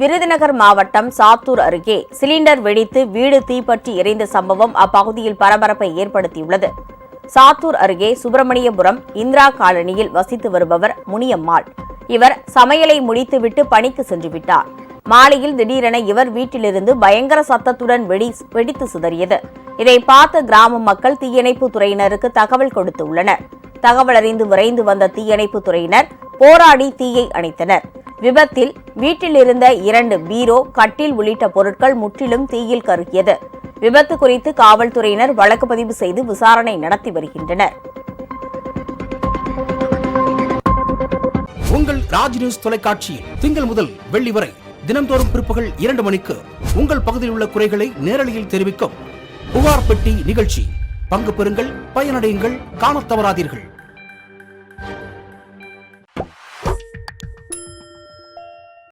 விருதுநகர் மாவட்டம் சாத்தூர் அருகே சிலிண்டர் வெடித்து வீடு தீப்பற்றி எரிந்த சம்பவம் அப்பகுதியில் பரபரப்பை ஏற்படுத்தியுள்ளது. சாத்தூர் அருகே சுப்பிரமணியபுரம் இந்திரா காலனியில் வசித்து வருபவர் முனியம்மாள். இவர் சமையலை முடித்துவிட்டு பணிக்கு சென்றுவிட்டார். மாலையில் திடீரென இவர் வீட்டிலிருந்து பயங்கர சத்தத்துடன் வெடித்து சிதறியது. இதை பார்த்த கிராம மக்கள் தீயணைப்பு துறையினருக்கு தகவல் கொடுத்துள்ளனர். தகவல் அறிந்து விரைந்து வந்த தீயணைப்பு துறையினர் போராடி தீயை அணைத்தனர். விபத்தில் வீட்டில் இருந்த 2 பீரோ, கட்டில் உள்ளிட்ட பொருட்கள் முற்றிலும் தீயில் கருகியது. விபத்து குறித்து காவல்துறையினர் வழக்கு பதிவு செய்து விசாரணை நடத்தி வருகின்றனர். உங்கள் ராஜ் நியூஸ் தொலைக்காட்சியில் திங்கள் முதல் வெள்ளி வரை தினந்தோறும் பிற்பகல் 2 மணிக்கு உங்கள் பகுதியில் உள்ள குறைகளை நேரலையில் தெரிவிக்கும் புகார் பெட்டி நிகழ்ச்சி. பங்கு பெறுங்கள், பயனடையுங்கள், காணத் தவறாதீர்கள்.